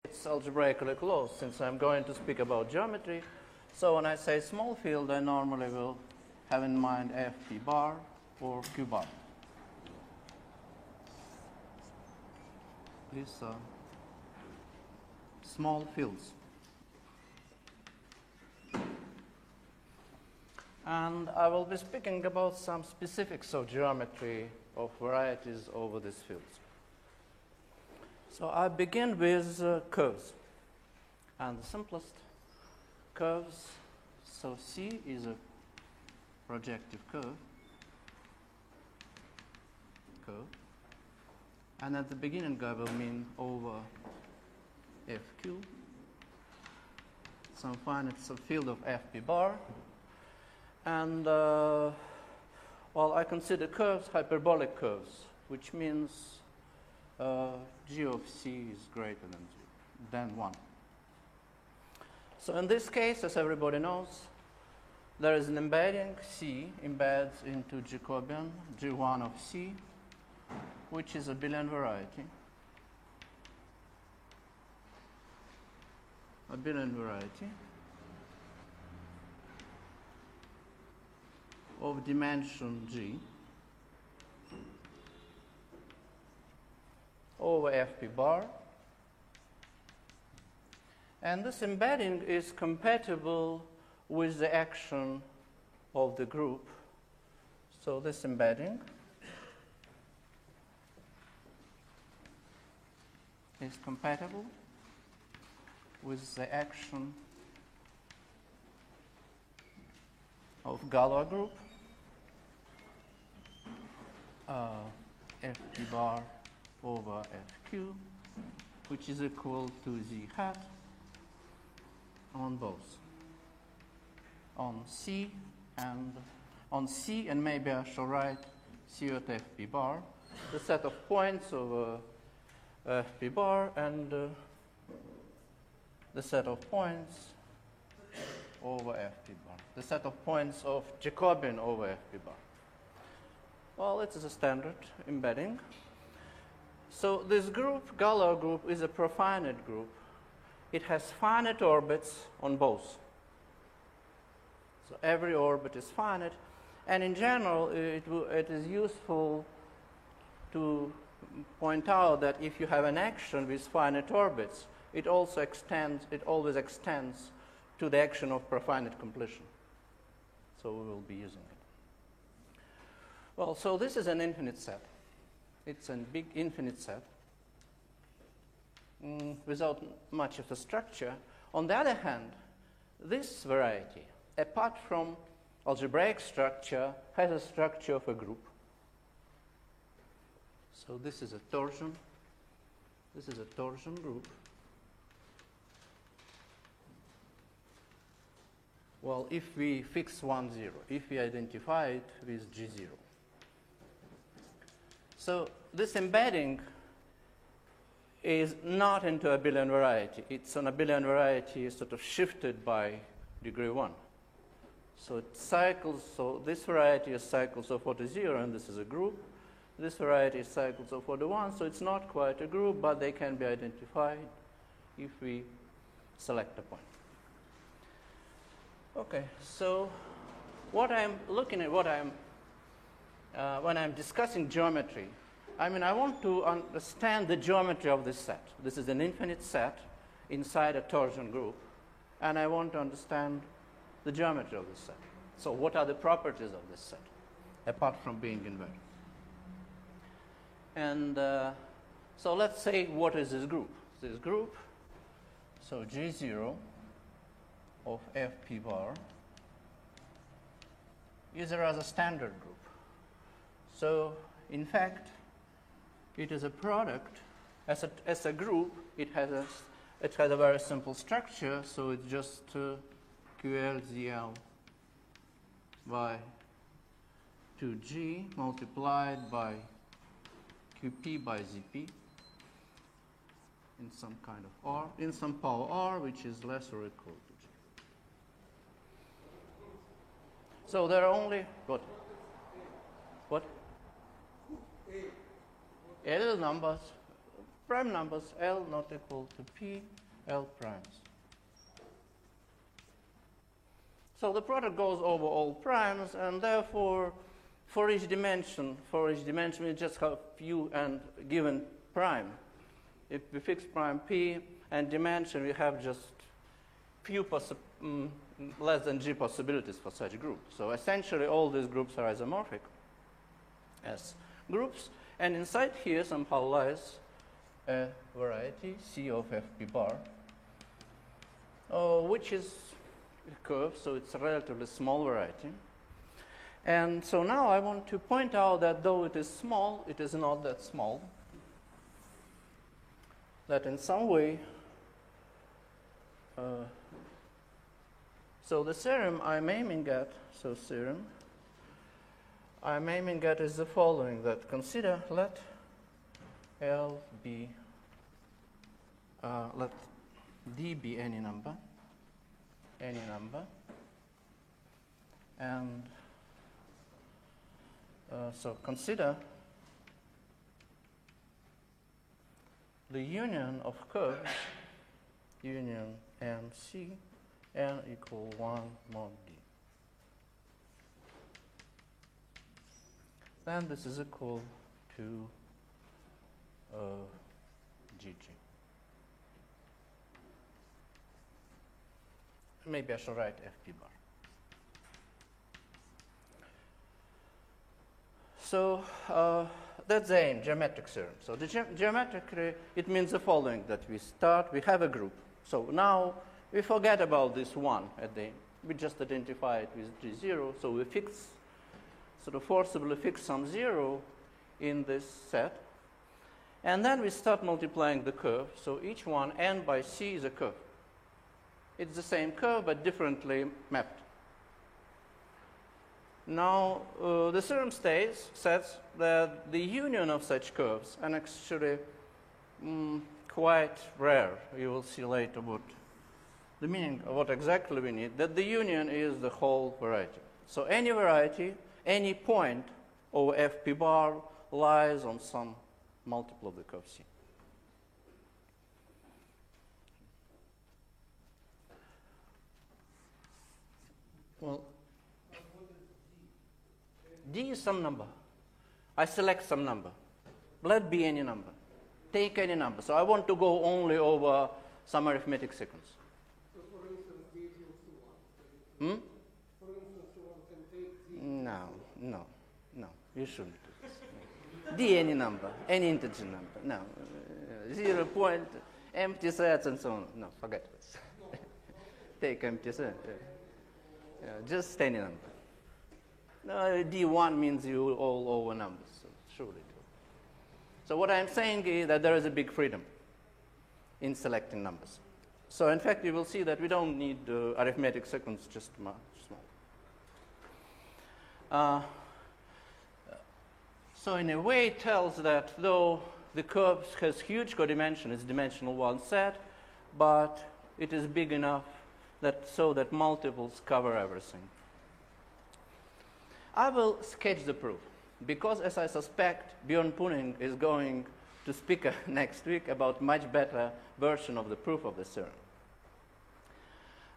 It's algebraically closed since I'm going to speak about geometry. So when I say small field, I normally will have in mind FP bar or Q bar. These are small fields. And I will be speaking about some specifics of geometry of varieties over these fields. So I begin with curves. And the simplest curves, so C is a projective curve. And at the beginning I will mean over FQ. So find it's a field of FP bar. And well, I consider curves hyperbolic curves, which means G of C is greater than 1. So in this case, as everybody knows, there is an embedding. C embeds into Jacobian G1 of C, which is a abelian variety. Abelian variety of dimension G over FP bar. And this embedding is compatible with the action of the group. So this embedding is compatible with the action of Galois group, FP bar over FQ, which is equal to Z hat on both, on C and maybe I shall write C at FP bar, the set of points over FP bar and the set of points over FP bar, the set of points of Jacobian over FP bar. Well, it is a standard embedding. So this group, Galois group, is a profinite group. It has finite orbits on both. So every orbit is finite. And in general, it is useful to point out that if you have an action with finite orbits, it always extends to the action of profinite completion. So we will be using it. Well, so this is an infinite set. It's a big infinite set without much of a structure. On the other hand, this variety, apart from algebraic structure, has a structure of a group. So this is a torsion. This is a torsion group. Well, if we fix 1, 0, if we identify it with G0. So this embedding is not into abelian variety. It's an abelian variety sort of shifted by degree 1. So it cycles, so this variety is cycles of order 0, and this is a group. This variety is cycles of order 1, so it's not quite a group, but they can be identified if we select a point. Okay, so what I'm looking at, when I'm discussing geometry, I mean, I want to understand the geometry of this set. This is an infinite set inside a torsion group, and I want to understand the geometry of this set. So what are the properties of this set, apart from being inverted? And so let's say, what is this group? This group, so G0 of FP bar is a rather standard group. So in fact, it is a product. As a group, it has a very simple structure. So it's just QLZL by 2G multiplied by QP by ZP in some kind of R, in some power R, which is less or equal to G. So there are only, what? What? L numbers. prime numbers L not equal to P L primes. So the product goes over all primes, and therefore, for each dimension, we just have few and given prime. If we fix prime P and dimension, we have just few less than G possibilities for such group. So essentially, all these groups are isomorphic as groups, and inside here somehow lies a variety C of FP bar, which is a curve, so it's a relatively small variety. And so now I want to point out that though it is small, it is not that small. That in some way, so the theorem I'm aiming at, is the following, that consider, let L be, let D be any number, and so consider the union of curves, union MC, n equal 1 mod D. Then this is equal to GG. Maybe I shall write FP bar. So that's the aim, geometric theorem. So the geometrically, it means the following, that we have a group. So now we forget about this 1 at the end. We just identify it with G0. So we forcibly fix some 0 in this set. And then we start multiplying the curve. So each one, n by C, is a curve. It's the same curve, but differently mapped. Now, the theorem says that the union of such curves, and actually quite rare, you will see later what the meaning of what exactly we need, that the union is the whole variety. So any variety, any point over FP bar lies on some multiple of the curve C. Well, D is some number. I select some number. Let be any number. Take any number. So I want to go only over some arithmetic sequence. So for instance, D equals to 1. For instance, one can take D. No. You shouldn't do this. D any number, any integer number. No. 0 point, empty sets and so on. No, forget this. Take empty set. Just any number. No, D1 means you all over numbers, so surely true. So what I'm saying is that there is a big freedom in selecting numbers. So in fact, you will see that we don't need arithmetic sequence, just small. So in a way, it tells that though the curve has huge codimension, it's dimensional one set, but it is big enough so that multiples cover everything. I will sketch the proof, because as I suspect, Björn Poonen is going to speak next week about much better version of the proof of the theorem.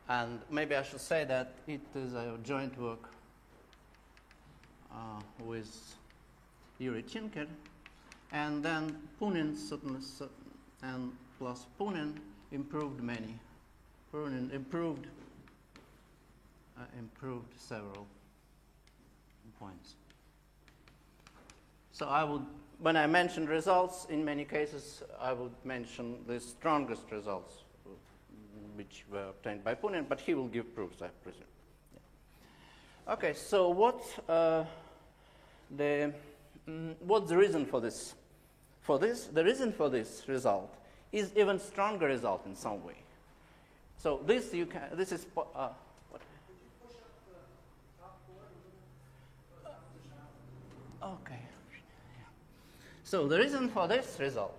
And maybe I should say that it is a joint work with Yuri Tinker, and then Poonen and plus Poonen improved many. Poonen improved several points. So I would, when I mention results, in many cases, I would mention the strongest results, which were obtained by Poonen, but he will give proofs, I presume. Yeah. Okay, so what's the reason for this? The reason for this result is even stronger result in some way. So this is what? Okay. So the reason for this result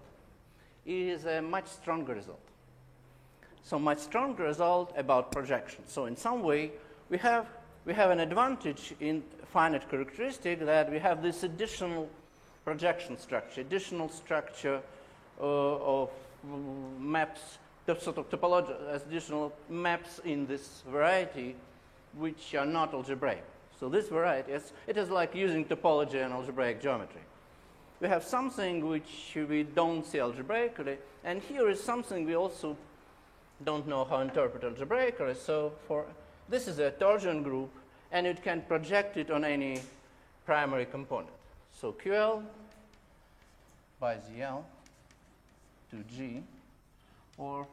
is a much stronger result. So much stronger result about projection. So in some way, we have an advantage in finite characteristic that we have this additional projection structure, additional structure of maps, the sort of additional maps in this variety which are not algebraic. So this variety, it is like using topology and algebraic geometry. We have something which we don't see algebraically, and here is something we also don't know how to interpret algebraically. So this is a torsion group, and it can project it on any primary component. So QL by ZL to G, or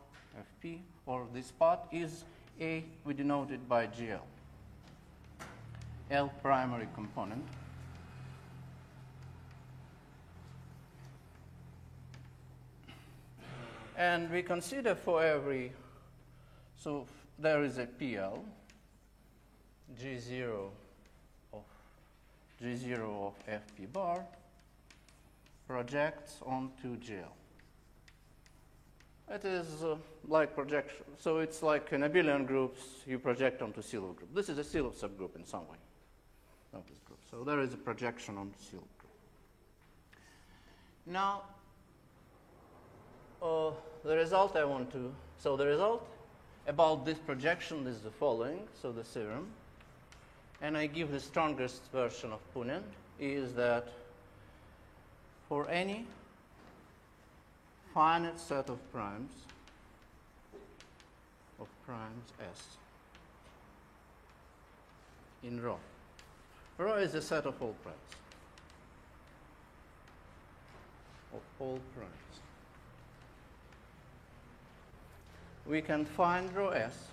FP, or this part is A, we denote it by GL. L primary component. And we consider for every, so there is a PL, G0 of FP bar projects onto GL. It is like projection. So it's like in abelian groups you project onto Sylow group. This is a Sylow subgroup in some way of this group. So there is a projection onto Sylow group. Now, the result the result about this projection is the following. So the theorem, and I give the strongest version of Punin, is that for any finite set of primes S in ρ. Ρ is a set of all primes. We can find ρ S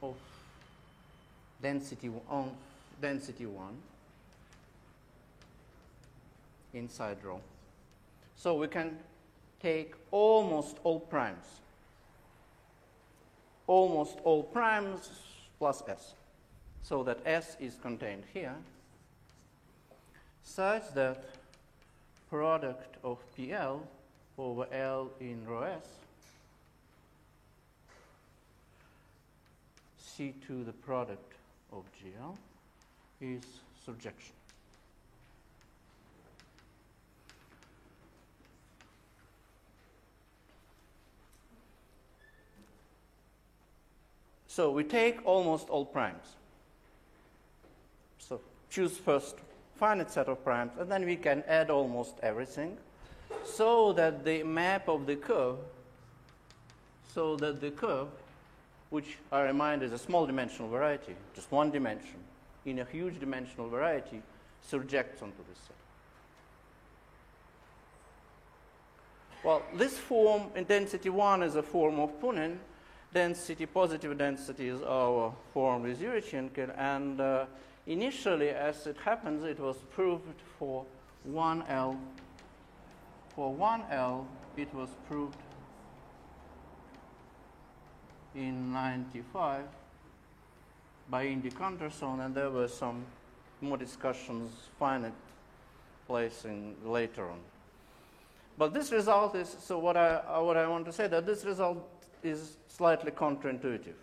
of density 1 inside ρ. So we can take almost all primes plus S, so that S is contained here, such that product of PL over L in ρ S C2 the product of GL is surjection. So we take almost all primes. So choose first finite set of primes, and then we can add almost everything, so that the map of the curve, which I remind is a small dimensional variety, just one dimension, in a huge dimensional variety, surjects onto this set. Well, this form in density 1 is a form of Punin. Positive density is our form with Yurichenko, and initially, as it happens, it was proved for 1L. For 1L, it was proved in 95 by Indy Conterson, and there were some more discussions, finite placing later on. But this result is, so what I want to say, that this result is slightly counterintuitive,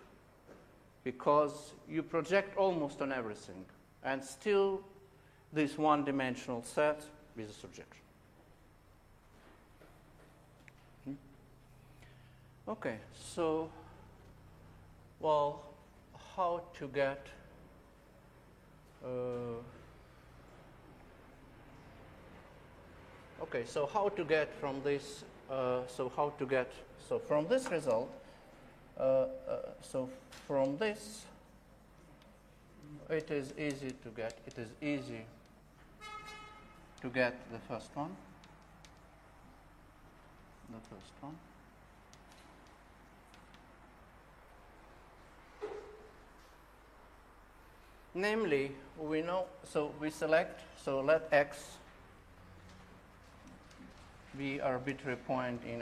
because you project almost on everything, and still this one-dimensional set is a surjection. Okay, so, well, how to get okay, so how to get from this, from this result, from this, it is easy to get the first one. Namely, we know, so we select, so let X be arbitrary point in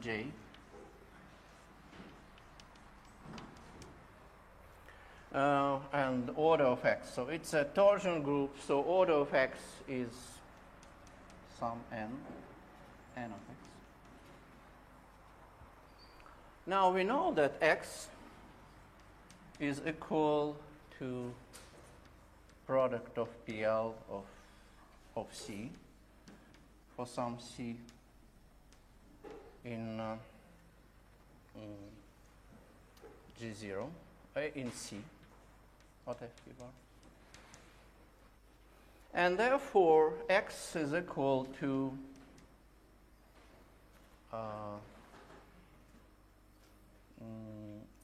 J. And order of X. So it's a torsion group, so order of X is some n of X. Now we know that X is equal to product of PL of C for some C in G0 in C, not FQ bar. And therefore, X is equal to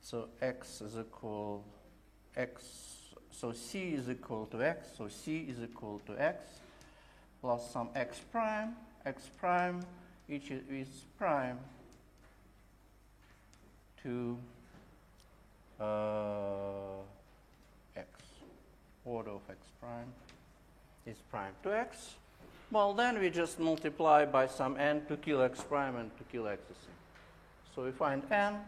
so X is equal X. So C is equal to X. So C is equal to X plus some X prime. X prime, each is prime to X. Order of X prime is prime to X. Well, then we just multiply by some n to kill X prime and to kill X. So we find n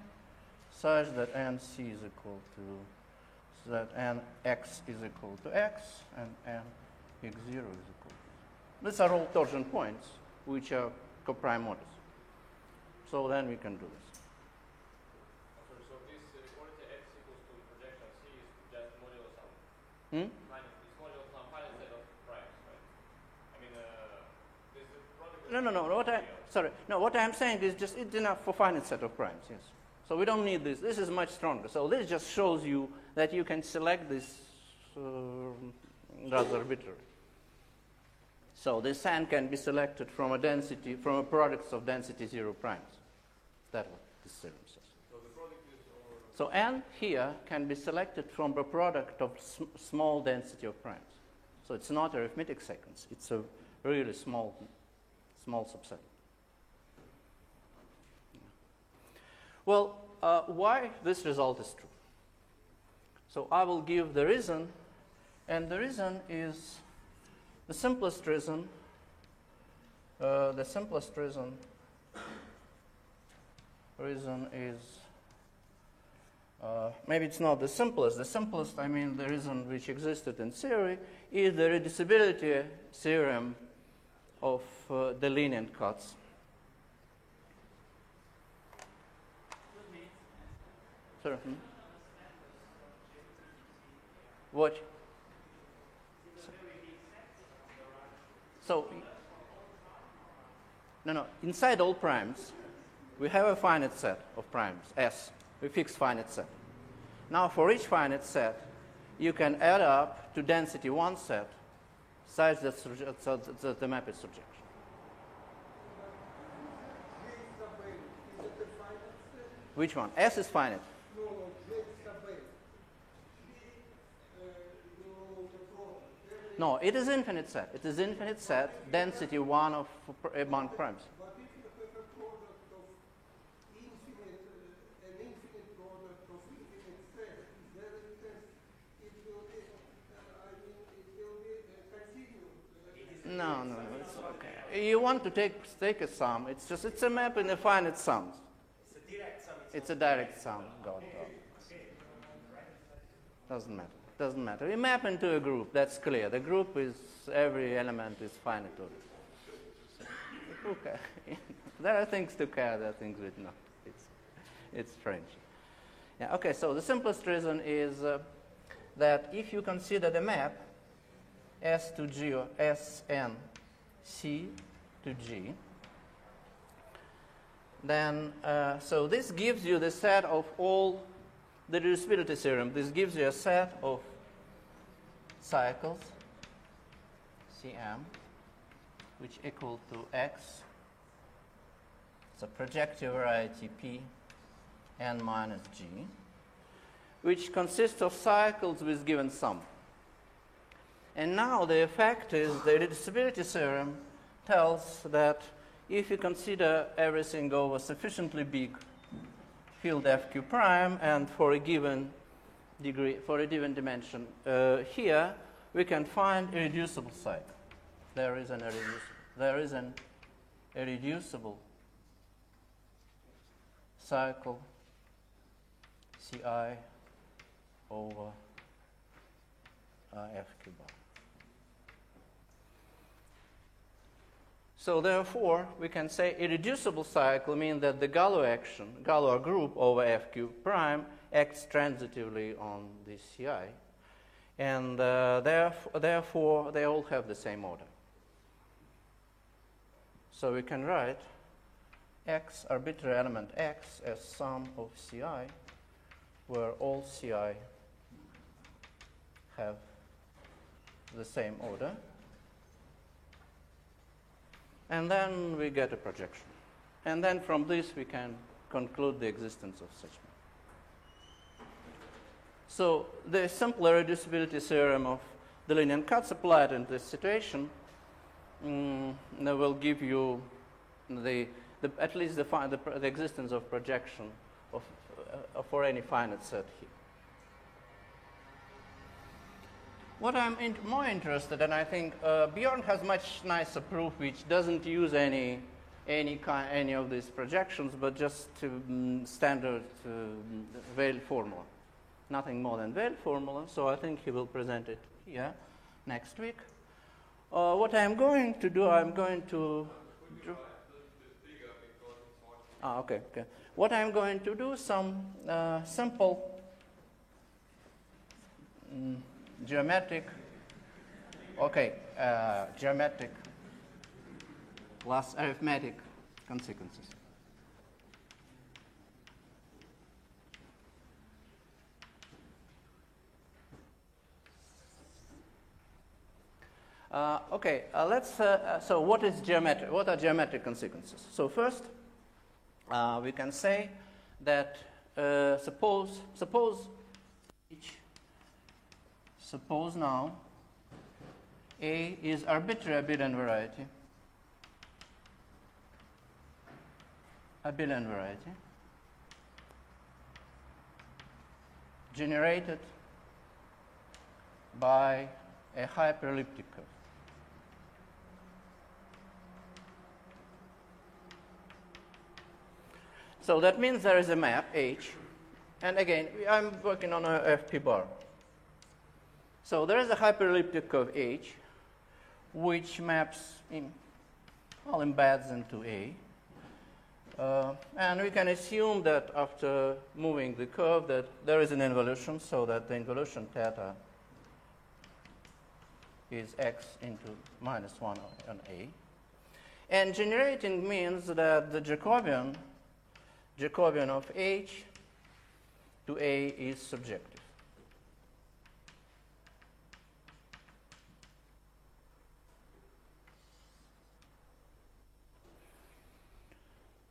such that nc is equal to, so that nx is equal to x and nx0 is equal to. These are all torsion points which are coprime models. So then we can do this. So this quantity x equals to projection c is just modulo sum. Hmm? It's modulo sum finite set of primes, right? I mean, this is product. No, what I'm saying is just it's enough for finite set of primes. Yes. So we don't need this. This is much stronger. So this just shows you that you can select this rather arbitrary. So this n can be selected from a density, from a product of density 0 primes. That's what this theorem says. So the product is over. So n here can be selected from the product of small density of primes. So it's not arithmetic sequence. It's a really small subset. Well, why this result is true? So I will give the reason, and the reason is the simplest reason. The simplest reason is maybe it's not the simplest. The simplest, I mean, the reason which existed in theory is the reducibility theorem of the lenient cuts. Sorry. What? So, no. Inside all primes, we have a finite set of primes, S. We fix finite set. Now, for each finite set, you can add up to density 1 set such that the map is surjection. Which one? S is finite. No, it is infinite set. It is infinite set, density 1 of among primes. But if you have a product of infinite, an infinite product of infinite sets, then it will be, continuous. No, it's okay. You want to take a sum. It's a map in a finite sums. It's a direct sum. It's a direct sum. God. Doesn't matter. We map into a group. That's clear. The group is, every element is finite order. Okay. There are things to care. There are things which not. It's strange. Yeah. Okay. So the simplest reason is that if you consider the map S to G or Sn C to G, then so this gives you the set of all the reducibility theorem. This gives you a set of cycles Cm which equal to X. It's a projective variety P n minus G, which consists of cycles with given sum. And now the effect is the reducibility theorem tells that if you consider everything over sufficiently big field FQ prime and for a given degree, for a given dimension, here we can find a reducible cycle. There is an irreducible cycle Ci over FQ bar. So therefore, we can say irreducible cycle means that the Galois group over FQ prime acts transitively on this Ci. And therefore, they all have the same order. So we can write x, arbitrary element x, as sum of Ci, where all Ci have the same order. And then we get a projection. And then from this we can conclude the existence of such map. So the simpler reducibility theorem of Deligne Katz applied in this situation will give you at least the existence of projection for any finite set here. What I'm more interested in, I think Bjorn has much nicer proof which doesn't use any of these projections, but just standard Weyl formula. Nothing more than Weyl formula, so I think he will present it here next week. What I'm going to do, I'm going to okay. What I'm going to do, some simple geometric plus arithmetic consequences. So what is geometric? What are geometric consequences? So first, we can say that suppose now A is arbitrary abelian variety generated by a hyperelliptic curve. So that means there is a map H, and again I'm working on a FP bar. So there is a hyperelliptic curve H, which maps embeds into A. And we can assume that after moving the curve that there is an involution, so that the involution theta is x into -1 on A. And generating means that the Jacobian of H to A is subjective.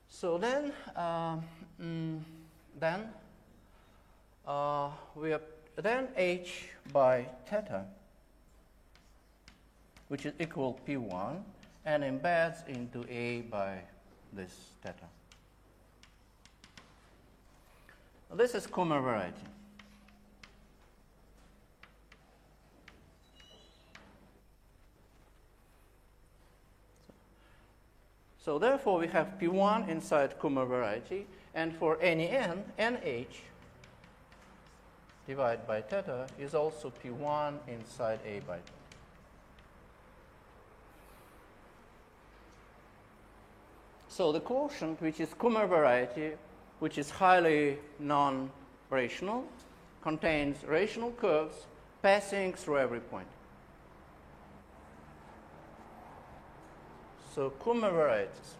So then, then H by theta, which is equal P1, and embeds into A by this theta. This is Kummer variety. So therefore, we have P1 inside Kummer variety, and for any n, nh divided by theta is also P1 inside A by theta. So the quotient, which is Kummer variety, which is highly non-rational, contains rational curves passing through every point. So Kummer varieties.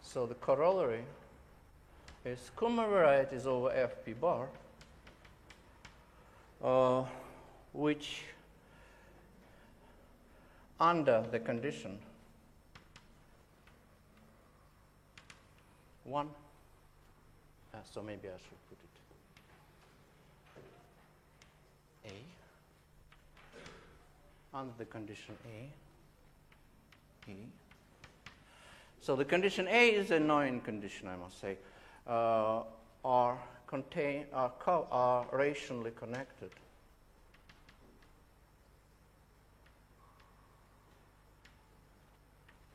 So the corollary is Kummer varieties over FP bar, which under the condition 1, so maybe I should put it A, under the condition A, E. So the condition A is a knowing condition, I must say, are rationally connected.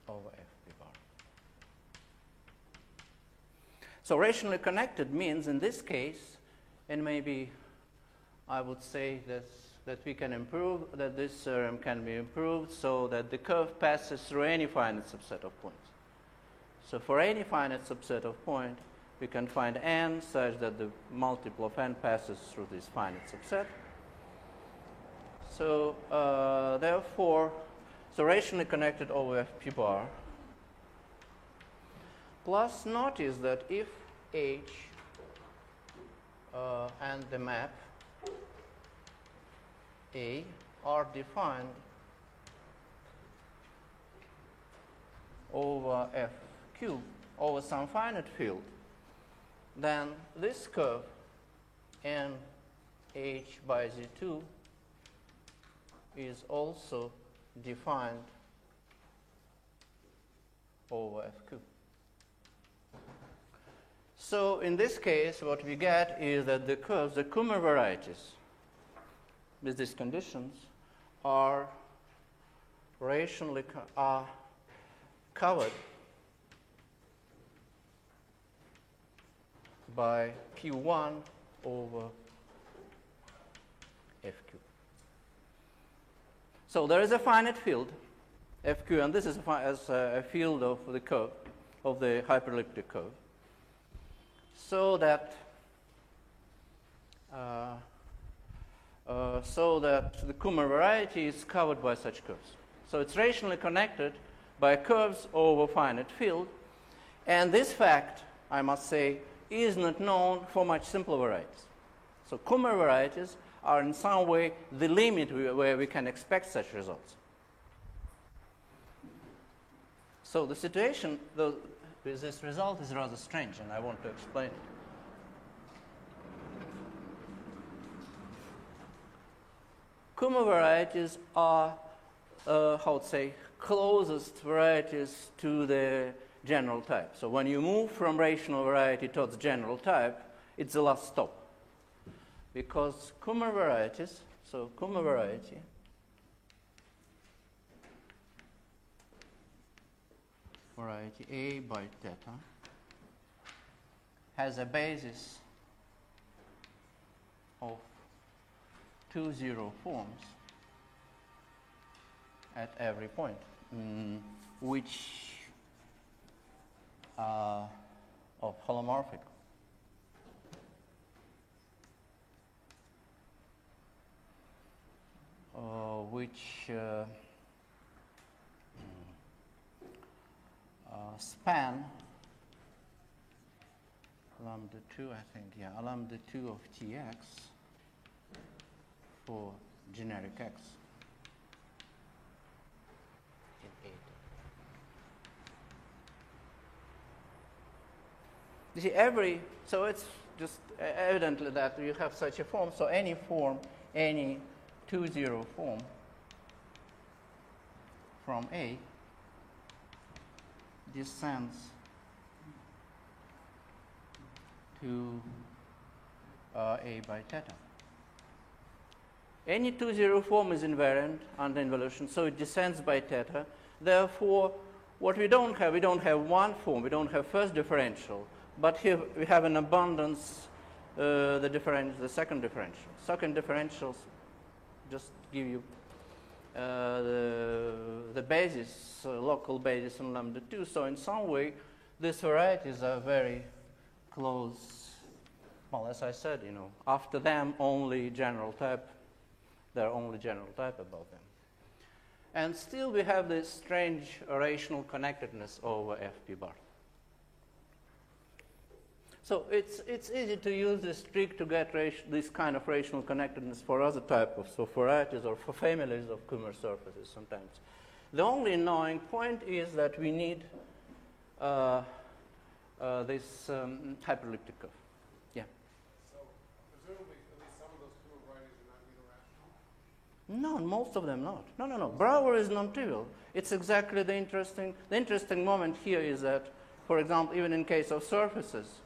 Over FP bar. So rationally connected means in this case, and maybe I would say that we can improve, that this theorem can be improved so that the curve passes through any finite subset of points. So for any finite subset of point, we can find n such that the multiple of n passes through this finite subset. So therefore, so rationally connected over Fp bar. Plus, notice that if H and the map A are defined over F cube over some finite field, then this curve n H by Z2 is also defined over F cube. So in this case, what we get is that the curves, the Kummer varieties with these conditions are rationally covered by P1 over Fq. So there is a finite field, Fq, and this is a field of the curve, of the hyperelliptic curve, so that the Kummer variety is covered by such curves. So it's rationally connected by curves over finite field, and this fact, I must say, is not known for much simpler varieties. So Kummer varieties are in some way the limit where we can expect such results. So the situation with this result is rather strange, and I want to explain it. Kummer varieties are, how to say, closest varieties to the general type. So when you move from rational variety towards general type, it's the last stop. Because Kummer varieties, so Kummer variety A by theta has a basis of 2 zero forms at every point, which are of holomorphic. Which span lambda 2, I think, yeah, lambda 2 of Tx for generic x in eta. You see, so it's just evidently that you have such a form, so any form, any 2 zero form from A descends to A by theta. Any 2 zero form is invariant under involution, so it descends by theta. Therefore, what we don't have one form, we don't have first differential, but here we have an abundance, the second differential. Second differentials just give you the basis, local basis on lambda 2. So in some way, these varieties are very close. Well, as I said, after them, only general type. There are only general type above them. And still we have this strange rational connectedness over Fp bar. So it's easy to use this trick to get this kind of rational connectedness for other type of varieties or for families of Kummer surfaces sometimes. The only annoying point is that we need this hyperelliptic curve. Yeah. So presumably at least some of those Kummer varieties are not irrational? No, most of them not. No. Brouwer is non-trivial. It's exactly the interesting moment here is that, for example, even in case of surfaces,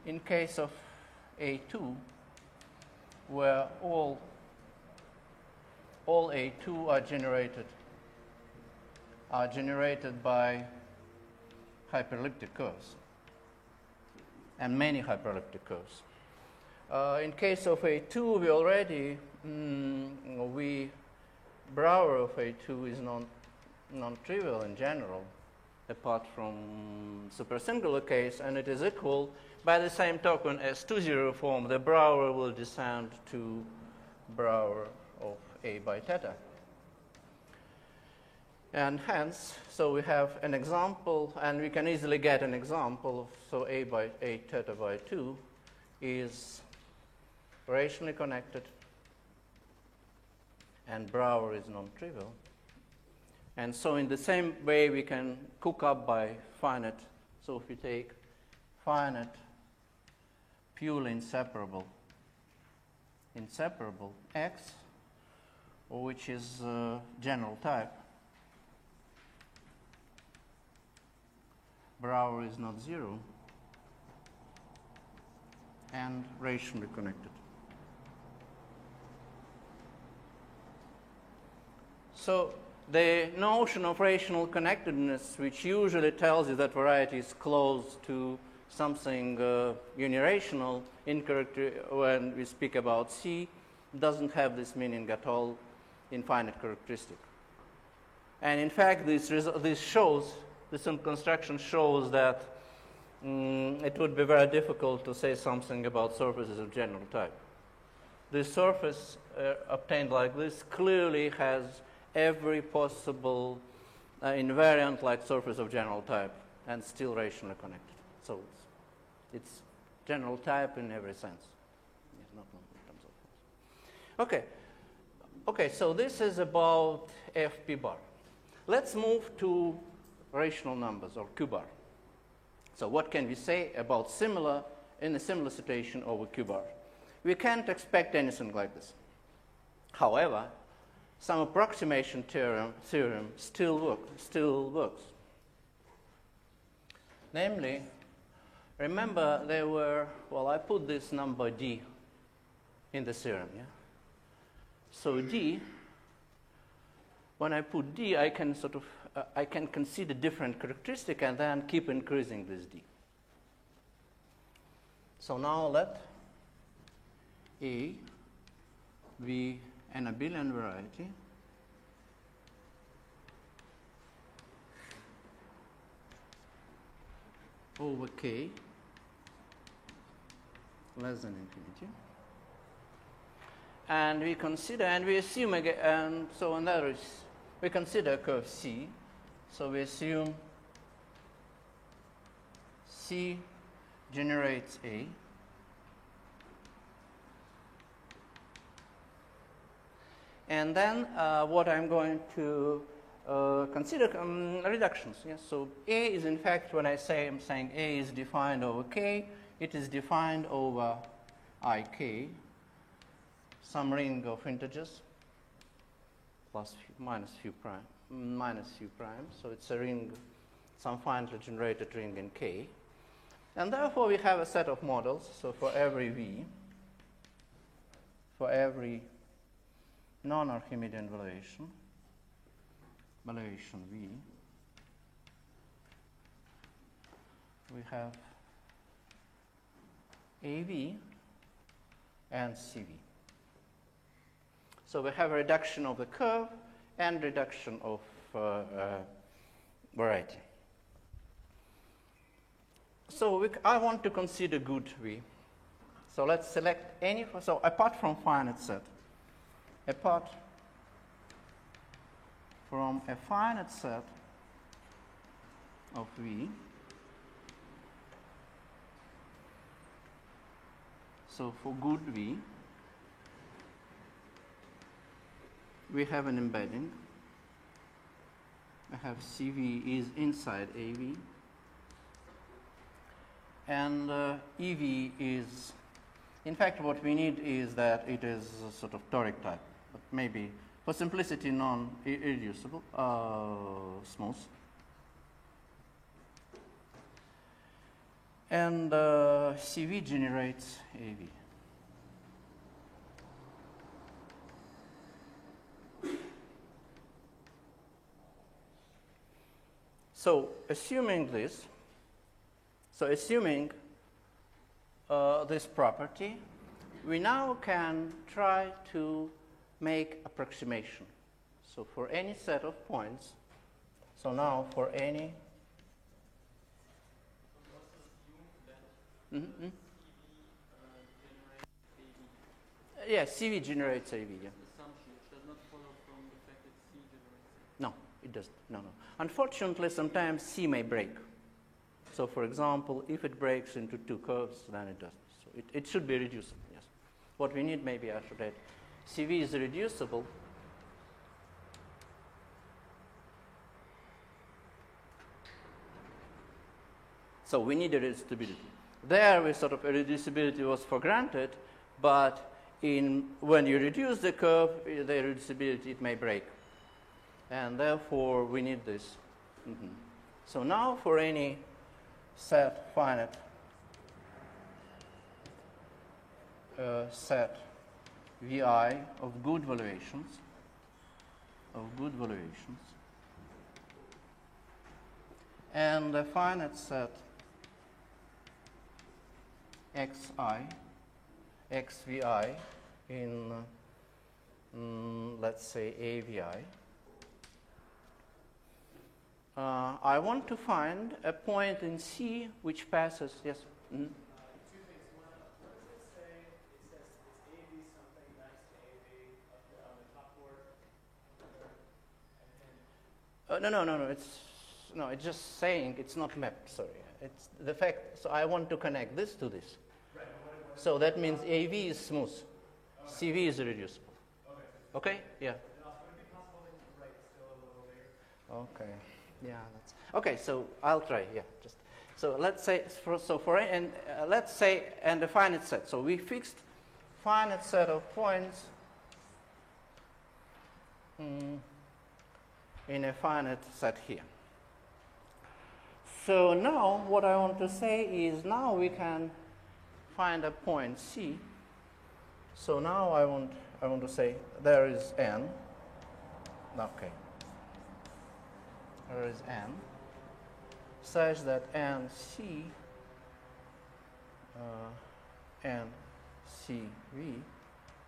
in case of A2, where all A2 are generated by hyperelliptic curves, and many hyperelliptic curves. In case of A2, we already Brouwer of A2 is non-trivial in general. apart from supersingular case, and it is equal by the same token as 2-0 form. The Brouwer will descend to Brouwer of A by theta. And hence, so we have an example, and we can easily get an example of, so A by A theta by 2 is rationally connected, and Brouwer is non-trivial. And so in the same way, we can cook up by finite. So if we take finite, purely inseparable X, which is general type, Brouwer is not zero, and rationally connected. So the notion of rational connectedness, which usually tells you that variety is close to something unirational, when we speak about C, doesn't have this meaning at all in finite characteristic. And in fact, this construction shows that it would be very difficult to say something about surfaces of general type. This surface obtained like this clearly has every possible invariant like surface of general type and still rationally connected. So it's general type in every sense. It's not in terms of force. Okay, so this is about FP bar. Let's move to rational numbers or Q bar. So what can we say about in a similar situation over Q bar? We can't expect anything like this. However, some approximation theorem still works. Namely, remember there were, well, I put this number D in the theorem, yeah? So D, when I put D, I can I can consider different characteristic and then keep increasing this D. So now let A be an abelian variety over K less than infinity. And we consider, and we assume again, and so on that is, we consider curve C. So we assume C generates A. And then what I'm going to consider reductions. Yes? So A is in fact, when I'm saying A is defined over K, it is defined over IK, some ring of integers, plus minus few prime. So it's a ring, some finitely generated ring in K. And therefore we have a set of models. So for every V, for every non-Archimedean valuation V, we have AV and CV. So we have a reduction of the curve and reduction of variety. So I want to consider good V. So let's select any, so apart from finite set, apart from a finite set of V, so for good V, we have an embedding. We have CV is inside AV, and EV is, in fact, what we need is that it is a sort of toric type, but maybe for simplicity non-irreducible, smooth. And CV generates AV. So assuming this, this property, we now can try to make approximation. So for any set of points, so now for any Mm-hmm. Yeah, CV generates AV. Yeah. Assumption, which does not follow from the fact that C generates AV. No, it doesn't. No. Unfortunately, sometimes C may break. So, for example, if it breaks into two curves, then it doesn't. So it should be reducible. Yes. What we need, maybe I should add, CV is reducible. So we need a reducibility. There, we sort of reducibility was for granted, but when you reduce the curve, the reducibility it may break, and therefore we need this. Mm-hmm. So now, for any set finite set VI of good valuations, and a finite set xi, xvi in, let's say, AVI. I want to find a point in C which passes, yes? Mm-hmm. Two things. One, what does it say? It says it's AV something next to AV up here on the top board. No, it's just saying it's not mapped, sorry. It's the fact, so I want to connect this to this. Right. So that means AV is smooth. Okay. CV is reducible. Okay? Yeah. Would it be possible to write still a little later? Okay. Yeah. Okay. So I'll try. Yeah. Just so let's say let's say and a finite set. So we fixed finite set of points in a finite set here. So now what I want to say is now we can find a point C. So now I want to say there is n. Okay. There is n such that NC NCV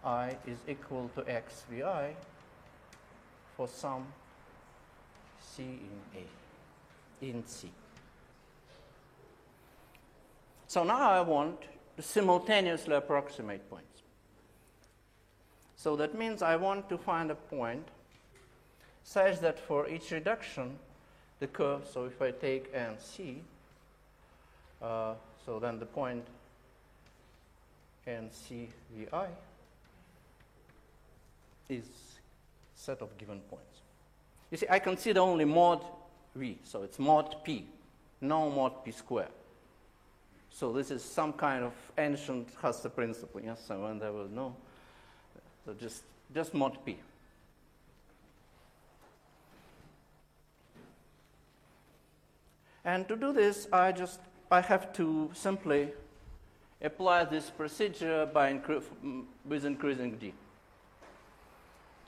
I is equal to XVI for some C in C. So now I want to simultaneously approximate points. So that means I want to find a point such that for each reduction, the curve, so if I take NC, so then the point NCVI is set of given points. You see, I consider only mod V, so it's mod P, no mod P square. So this is some kind of ancient Hasse principle, yes, so when there was no, so just mod P. And to do this, I have to simply apply this procedure with increasing d.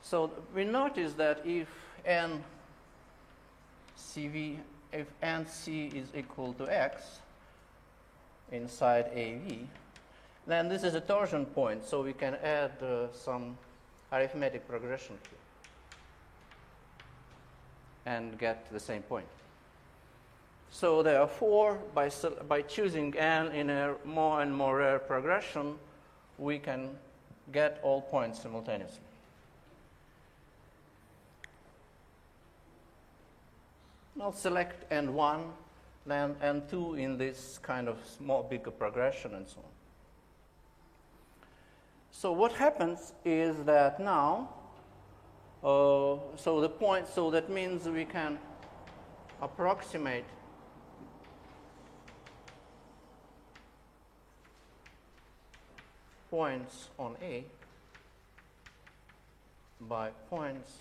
So we notice that if NC is equal to x inside AV, then this is a torsion point, so we can add some arithmetic progression here and get the same point. So therefore, by choosing n in a more and more rare progression, we can get all points simultaneously. I'll select n1, then n2 in this kind of small, bigger progression, and so on. So what happens is that now, so that means we can approximate points on A by points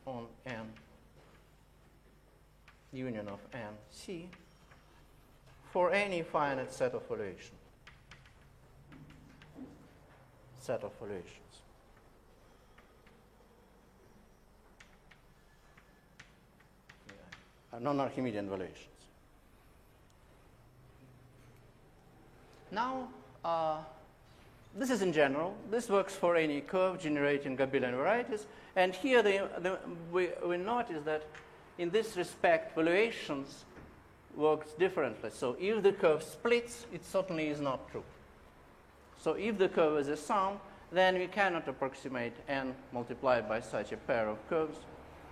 on N union of N C for any finite set of valuations. Non-Archimedean valuations. Now, this is in general. This works for any curve generating abelian varieties. And here we notice that in this respect, valuations works differently. So if the curve splits, it certainly is not true. So if the curve is a sum, then we cannot approximate n multiplied by such a pair of curves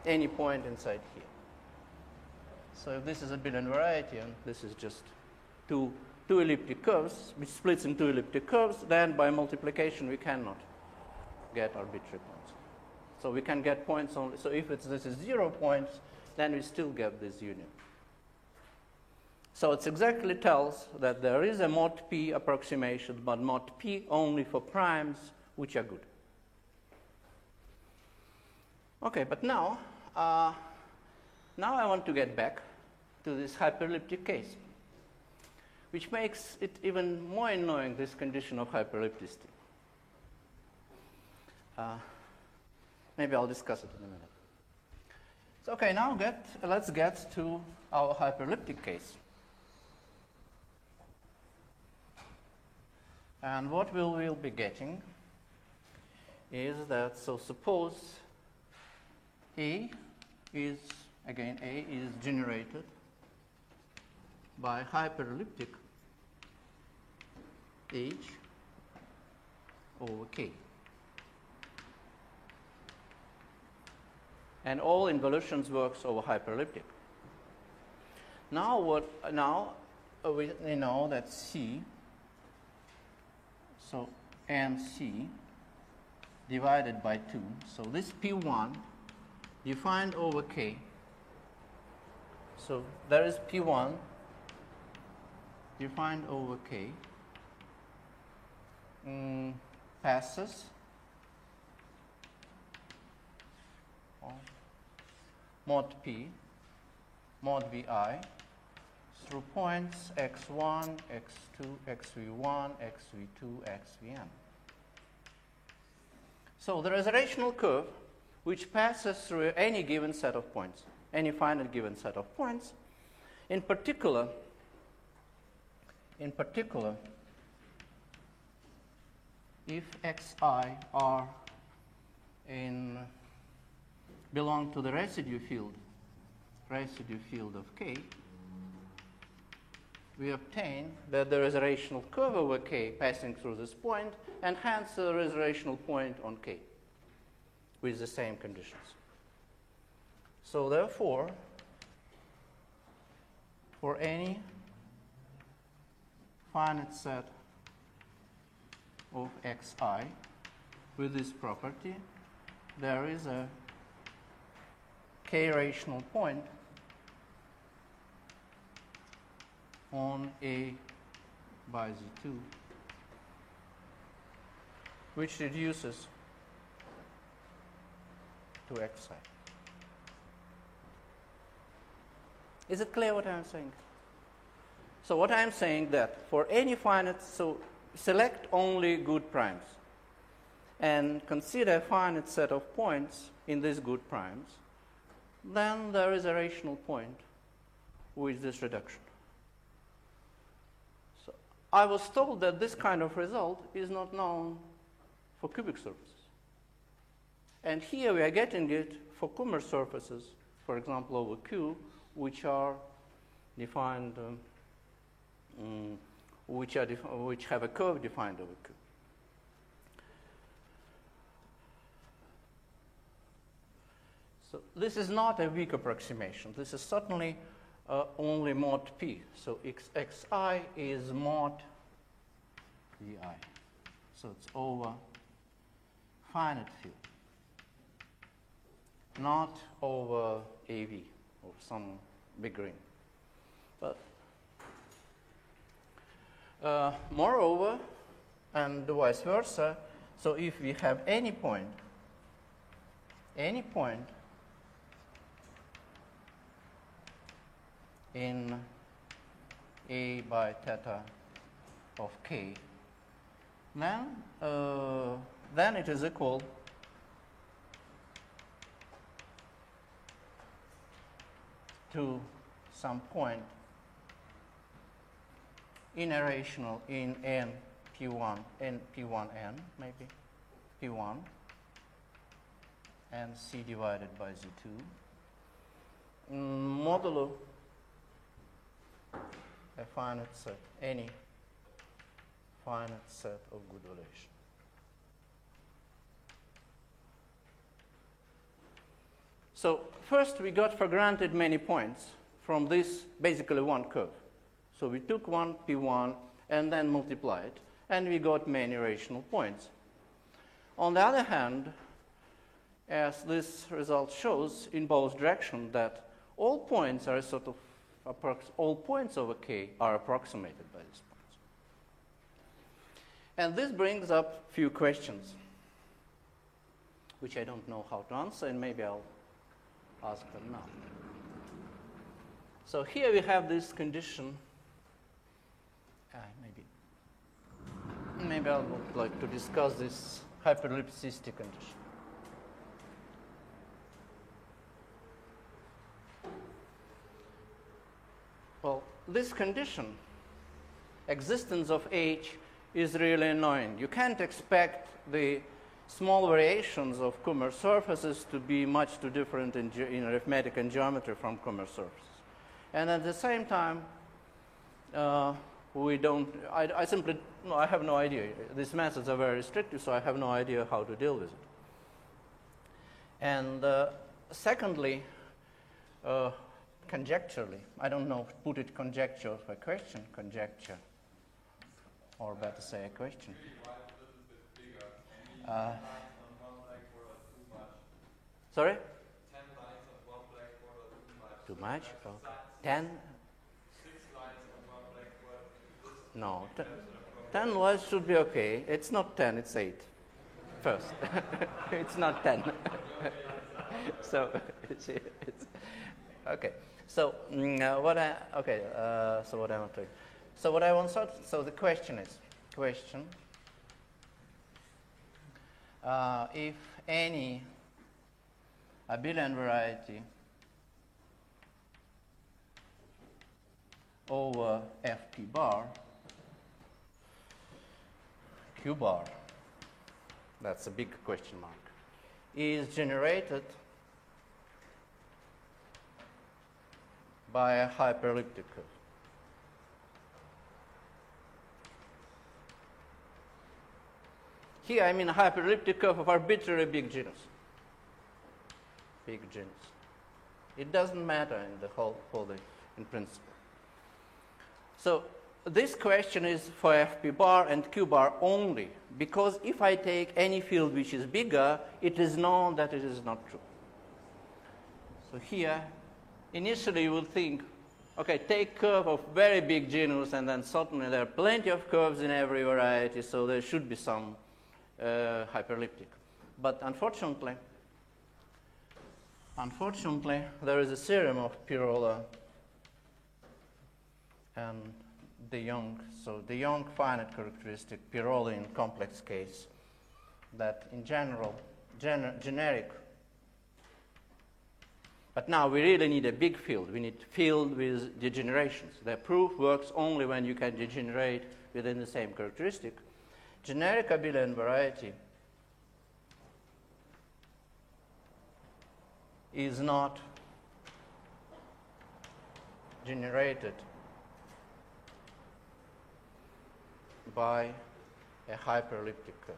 any point inside here. So if this is a abelian variety and this is just two elliptic curves, which splits in two elliptic curves, then by multiplication we cannot get arbitrary points. So we can get points only. So if this is 0 points, then we still get this union. So it exactly tells that there is a mod p approximation, but mod p only for primes which are good. Okay, but now I want to get back to this hyperelliptic case, which makes it even more annoying, this condition of hyperellipticity. Maybe I'll discuss it in a minute. So, okay, now let's get to our hyperelliptic case. And what we'll be getting is that, so suppose A is generated by hyperelliptic H over K. And all involutions works over hyperelliptic. Now we know that C, so NC divided by 2. So this P1 defined over K. So there is P1 defined over K passes mod P, mod Vi through points x1, x2, xv1, xv2, xvn. So there is a rational curve which passes through any given set of points, any finite given set of points. In particular, if xi are belong to the residue field of K, we obtain that there is a rational curve over K passing through this point, and hence there is a rational point on K with the same conditions. So therefore, for any finite set of xi with this property, there is a K rational point on A by Z2, which reduces to xi. Is it clear what I'm saying? So what I'm saying that for any finite, so select only good primes and consider a finite set of points in these good primes, then there is a rational point with this reduction. So I was told that this kind of result is not known for cubic surfaces. And here we are getting it for Kummer surfaces, for example, over Q, which are defined, which have a curve defined over Q. So this is not a weak approximation. This is certainly only mod P. So xi is mod Vi. So it's over finite field, not over AV or some big ring. But moreover, and vice versa, so if we have any point in A by theta of K, then it is equal to some point in a rational in n P1, n P1n, maybe P1, and C divided by Z2, modulo a finite set, any finite set of good relation. So first we got for granted many points from this basically one curve. So we took one P1 and then multiplied, and we got many rational points. On the other hand, as this result shows in both directions, that all points are sort of all points over K are approximated by these points. And this brings up a few questions, which I don't know how to answer, and maybe I'll ask them now. So here we have this condition. Maybe I would like to discuss this hyperellipticity condition. Well, this condition, existence of H, is really annoying. You can't expect the small variations of Kummer surfaces to be much too different in arithmetic and geometry from Kummer surfaces. And at the same time, we don't, I simply, no, I have no idea. These methods are very restrictive, so I have no idea how to deal with it. And secondly, conjecturally, I don't know, put it conjecture or a question, conjecture, or better say a question. Sorry? 10 lines on one blackboard are Too much? Oh. 10? 6 lines on one blackboard. No. 10 lines should be okay. It's not 10, it's 8. First. It's not 10. So, it's okay. So, what I want to. So, what I want to. So, the question is, if any abelian variety over Fp bar, Q bar, that's a big question mark, is generated by a hyperelliptic curve. Here I mean a hyperelliptic curve of arbitrary big genus. Big genus. It doesn't matter in the whole in principle. So this question is for Fp bar and Q bar only, because if I take any field which is bigger, it is known that it is not true. So here, initially you will think, okay, take curve of very big genus, and then certainly there are plenty of curves in every variety, so there should be some hyperelliptic. But unfortunately, there is a theorem of Pirola and de Jong. So de Jong finite characteristic, Pirola in complex case, that in general, generic. But now we really need a big field. We need field with degenerations. The proof works only when you can degenerate within the same characteristic. Generic abelian variety is not generated by a hyperelliptic curve.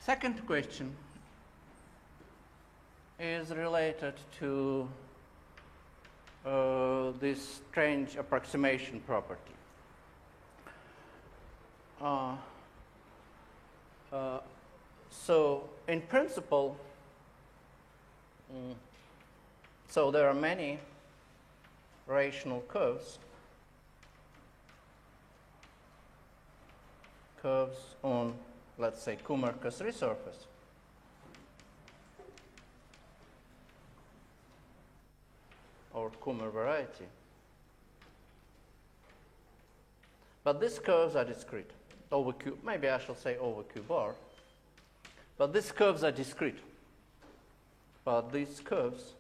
Second question is related to this strange approximation property. So in principle, so there are many rational curves on, let's say, Kummer-Kosry surface. Or Kummer variety. But these curves are discrete. Over Q, maybe I shall say over Q bar. But these curves are discrete. But these curves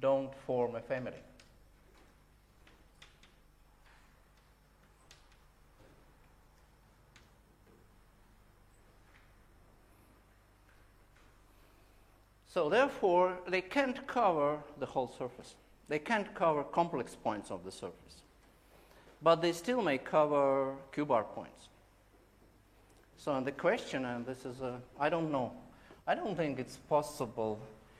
don't form a family. So therefore, they can't cover the whole surface. They can't cover complex points of the surface. But they still may cover Q-bar points. So the question, and this is I don't know. I don't think it's possible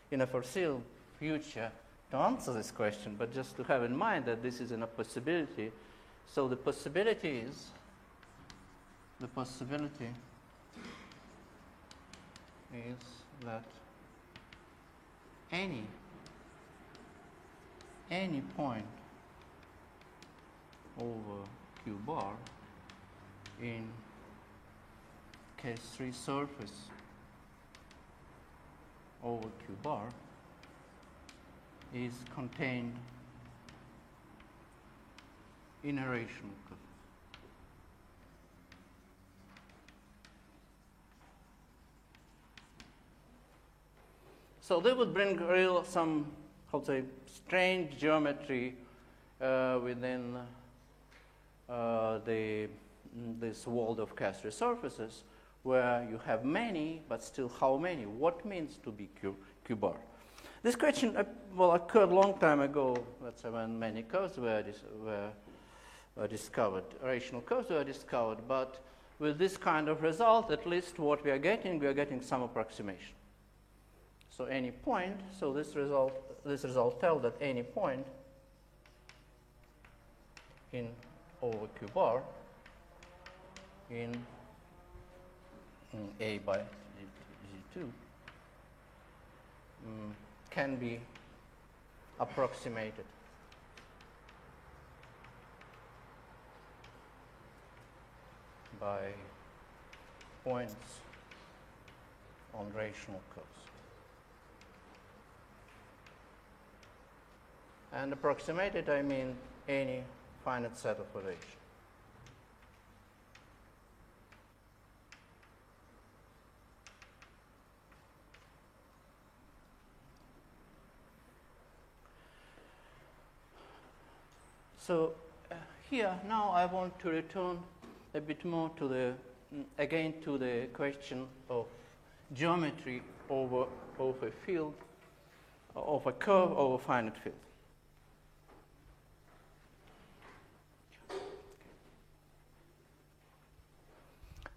in a foreseeable future to answer this question, but just to have in mind that this is a possibility. So the possibility is that any point over Q bar in case 3 surface over Q bar is contained in a rational curve. So they would bring some, how to say, strange geometry within this world of Castrier surfaces, where you have many, but still how many? What means to be Q bar? This question occurred a long time ago. That's when many curves were discovered, rational curves were discovered. But with this kind of result, at least what we are getting some approximation. So any point, so this result tells that any point in over Q bar in A by G2 can be approximated by points on rational curves. And approximated, I mean any finite set of relation. So here now I want to return a bit more to the again to the question of geometry over a field, of a curve over a finite field.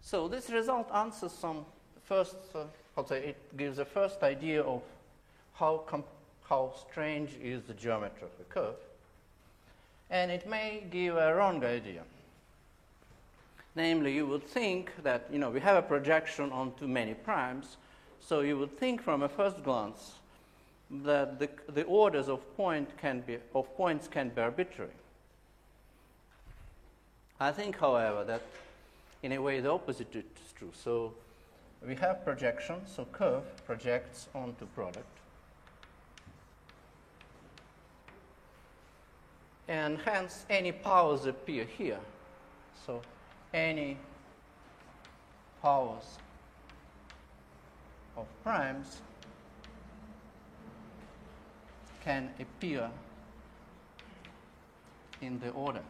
So this result answers some first, it gives a first idea of how strange is the geometry of a curve. And it may give a wrong idea. Namely, you would think that, we have a projection onto many primes, so you would think from a first glance that the orders of points can be arbitrary. I think, however, that in a way the opposite is true. So we have projection, so curve projects onto product. And hence any powers appear here. So any powers of primes can appear in the order.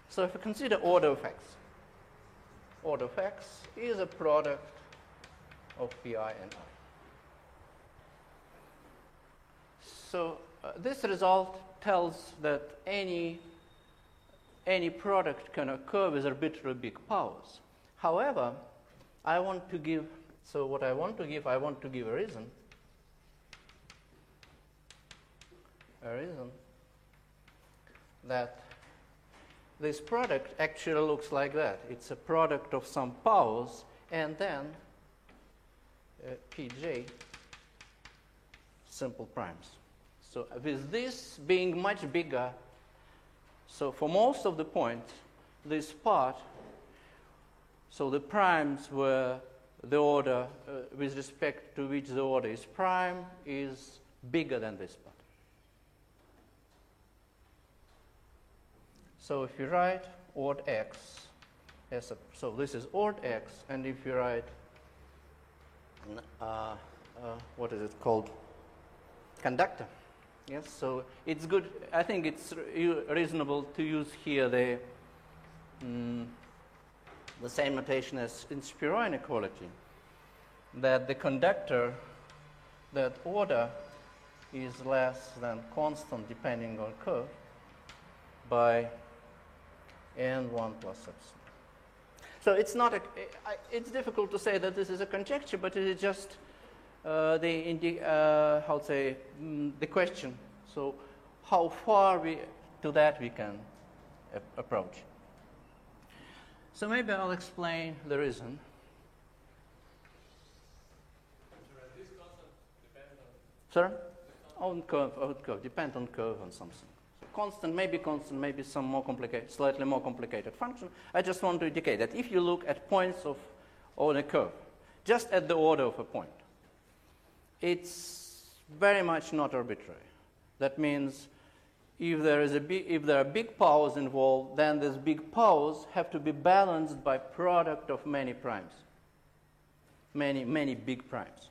So if we consider order of x is a product of pi and I. So this result tells that any product can occur with arbitrary big powers. However, I want to give a reason. That this product actually looks like that. It's a product of some powers and then Pj simple primes. So with this being much bigger, so for most of the points, this part, so the primes were the order with respect to which the order is prime is bigger than this part. So if you write ord x, so this is ord x, and if you write, what is it called? Conductor. Yes, so it's good. I think it's reasonable to use here the same notation as in Spiro inequality. that the conductor, that order is less than constant depending on curve by n1 plus epsilon. So it's not it's difficult to say that this is a conjecture, but it is just the question. So how far to that we can approach. So maybe I'll explain the reason. This constant depends on. Sir? On curve, depend on curve on something. So constant, maybe some more complicated, slightly more complicated function. I just want to indicate that if you look at points on a curve, just at the order of a point, it's very much not arbitrary. That means if there are big powers involved, then these big powers have to be balanced by product of many primes, many big primes.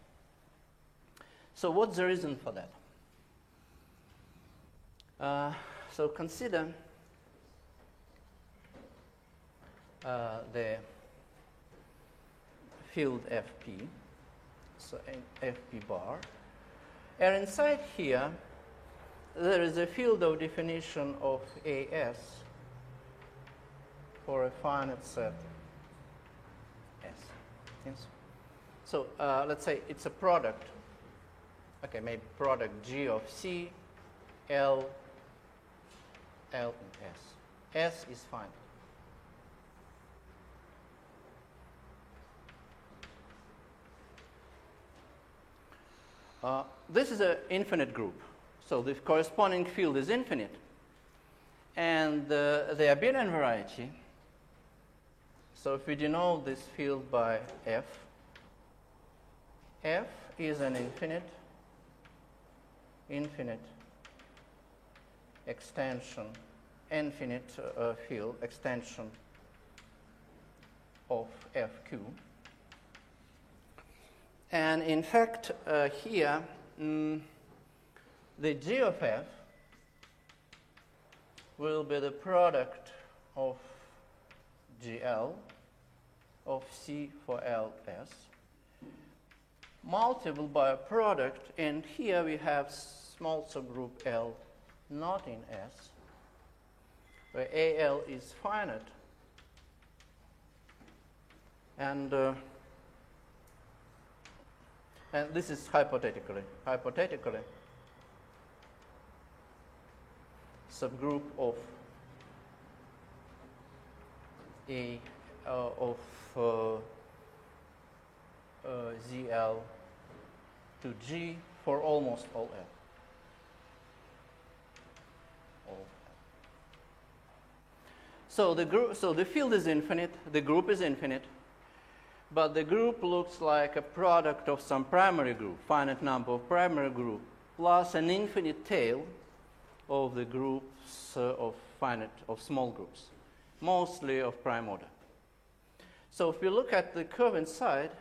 So what's the reason for that? So consider the field Fp, so Fp bar, and inside here there is a field of definition of As for a finite set S. Yes? So let's say it's a product. Okay, maybe product G of C, L and S. S is finite. This is an infinite group. So the corresponding field is infinite. And the abelian variety, so if we denote this field by F, F is an infinite extension, infinite field extension of Fq. And in fact, here, the G of F will be the product of GL of C for LS multiplied by a product, and here we have small subgroup L not in S, where AL is finite, and this is hypothetically subgroup of ZL to G for almost all L. So the field is infinite, the group is infinite, but the group looks like a product of some primary group, finite number of primary group, plus an infinite tail of the groups of small groups, mostly of prime order. So if we look at the curve inside,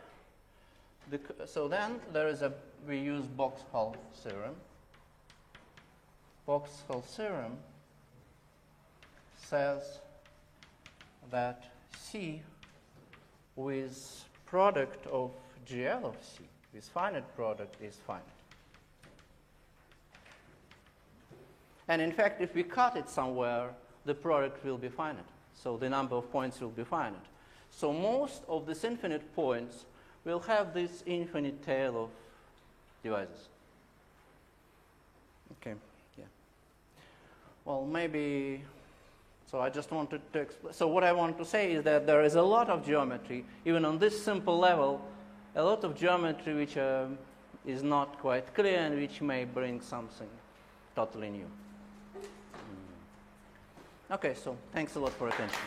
so then there is we use Box-Hull theorem. Box-Hull theorem says that C with product of GL of C, with finite product, is finite. And in fact, if we cut it somewhere, the product will be finite. So the number of points will be finite. So most of these infinite points will have this infinite tail of devices. Okay, yeah. Well, maybe, so I just wanted to explain. So what I want to say is that there is a lot of geometry, even on this simple level, a lot of geometry which is not quite clear and which may bring something totally new. Okay, so thanks a lot for attention.